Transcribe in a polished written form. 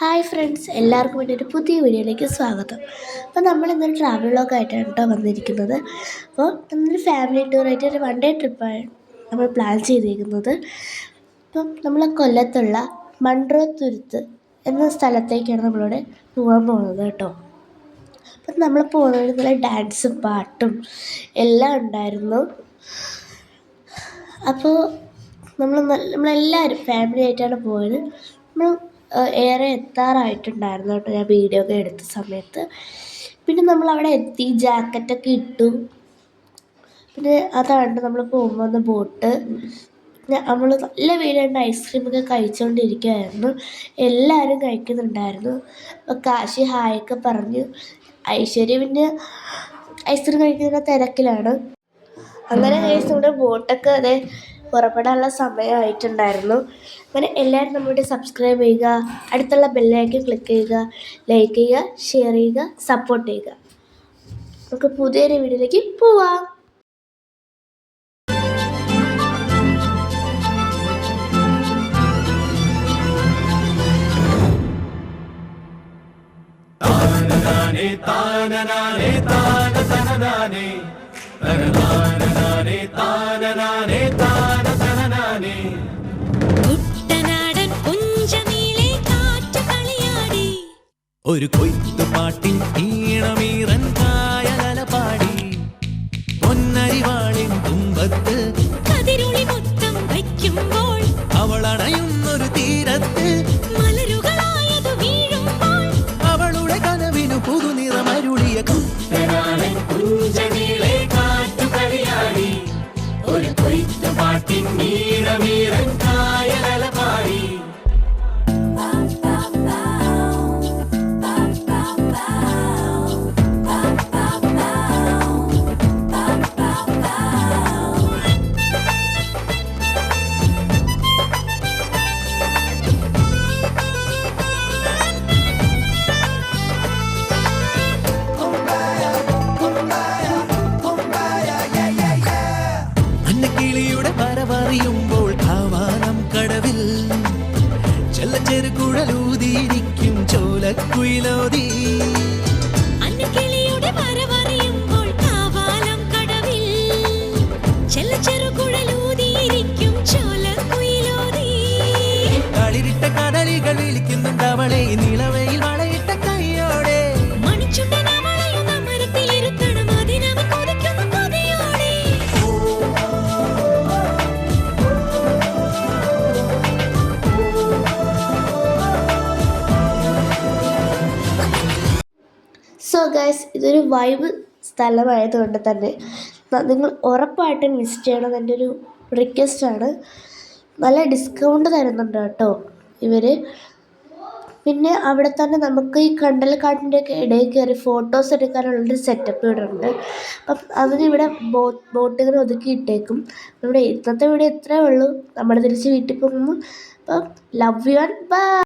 Hi friends, എല്ലാവർക്കും വേണ്ടി ഒരു പുതിയ വീഡിയോയിലേക്ക് സ്വാഗതം. അപ്പോൾ നമ്മൾ ഇന്നൊരു ട്രാവൽ വ്ളോഗായിട്ടാണ് കേട്ടോ വന്നിരിക്കുന്നത്. അപ്പോൾ നമ്മളൊരു ഫാമിലി ടൂറായിട്ട് ഒരു 1 ഡേ ട്രിപ്പാണ് നമ്മൾ പ്ലാൻ ചെയ്തിരിക്കുന്നത്. അപ്പം നമ്മൾ കൊല്ലത്തുള്ള മൺട്രോത്തുരുത്ത് എന്ന സ്ഥലത്തേക്കാണ് നമ്മളിവിടെ പോകാൻ പോകുന്നത് കേട്ടോ. അപ്പം നമ്മൾ പോകുന്നത് നല്ല ഡാൻസും പാട്ടും എല്ലാം ഉണ്ടായിരുന്നു. അപ്പോൾ നമ്മളെല്ലാവരും ഫാമിലി ആയിട്ടാണ് പോയത്. നമ്മൾ ഏറെ എത്താറായിട്ടുണ്ടായിരുന്നു കേട്ടോ ഞാൻ വീഡിയോ ഒക്കെ എടുത്ത സമയത്ത്. പിന്നെ നമ്മളവിടെ എത്തി, ജാക്കറ്റൊക്കെ ഇട്ടു. പിന്നെ അതാണ് നമ്മൾ പോകുമ്പോൾ ബോട്ട്. പിന്നെ നമ്മൾ നല്ല വെയിലുണ്ട്, ഐസ്ക്രീമൊക്കെ കഴിച്ചുകൊണ്ടിരിക്കുകയായിരുന്നു. എല്ലാവരും കഴിക്കുന്നുണ്ടായിരുന്നു. അപ്പോൾ കാശി ഹായൊക്കെ പറഞ്ഞു. ഐശ്വര്യ പിന്നെ ഐസ്ക്രീം കഴിക്കുന്ന തിരക്കിലാണ്. അങ്ങനെ നമ്മുടെ ബോട്ടൊക്കെ അതെ പുറപ്പെടാനുള്ള സമയമായിട്ടുണ്ടായിരുന്നു. അങ്ങനെ എല്ലാവരും നമ്മുടെ സബ്സ്ക്രൈബ് ചെയ്യുക, അടുത്തുള്ള ബെല്ലൈക്കൺ ക്ലിക്ക് ചെയ്യുക, ലൈക്ക് ചെയ്യുക, ഷെയർ ചെയ്യുക, സപ്പോർട്ട് ചെയ്യുക. നമുക്ക് പുതിയൊരു വീഡിയോയിലേക്ക് പോവാം. ഒരു കൊയ്ത്തുപാട്ടിൻ ഈണമീറൻ കായലല പാടി പൊന്നരിവാളിൻ തുമ്പത്ത് കതിരുളി മൊത്തം വയ്ക്കുമ്പോൾ അവളണയുന്നൊരു തീരത്ത് മലരുകളായതു വീഴുമ്പോൾ അവളുടെ കനവിനു പുതുനിറമരുളിയ കുഞ്ചനീളെ കാറ്റുകളിയാടി ഒരു കൊയ്ത്തുപാട്ടിൻ ഈണമീറൻ കായലല പാടി. കിളിയുടെ പരവറിയുമ്പോൾ കാവാനം കടവിൽ ചെല്ലച്ചെറുകുഴലൂതിയിരിക്കും ചോലക്കുയിലോതി. കിളിയുടെ പരവറിയുമ്പോൾ കാവാലം കടവിൽ ചെല്ലച്ചെറുകുഴലൂതിയിരിക്കും ചോലക്കുയിലോതി. കളിരിട്ട കടലികൾ വിളിക്കുന്നുണ്ട് അവളെ നിലവയിൽ വളയിട്ട കൈയോടെ. സോ ഗൈസ്, ഇതൊരു വൈബ് സ്ഥലമായതുകൊണ്ട് തന്നെ നിങ്ങൾ ഉറപ്പായിട്ടും വിസിറ്റ് ചെയ്യണം. എൻ്റെ ഒരു റിക്വസ്റ്റാണ്. നല്ല ഡിസ്കൗണ്ട് തരുന്നുണ്ട് കേട്ടോ ഇവർ. പിന്നെ അവിടെ തന്നെ നമുക്ക് ഈ കണ്ടൽക്കാട്ടിൻ്റെയൊക്കെ ഇടയിൽ കയറി ഫോട്ടോസ് എടുക്കാനുള്ളൊരു സെറ്റപ്പ് ഇവിടെ ഉണ്ട്. അപ്പം അതിനിവിടെ ബോട്ടുകൾ ഒതുക്കിയിട്ടേക്കും. നമ്മുടെ ഇന്നത്തെ വീഡിയോ ഇത്രയേ ഉള്ളൂ. നമ്മൾ തിരിച്ച് വീട്ടിൽ പോകുന്നു. അപ്പം ലവ് യു ആൻഡ് ബൈ.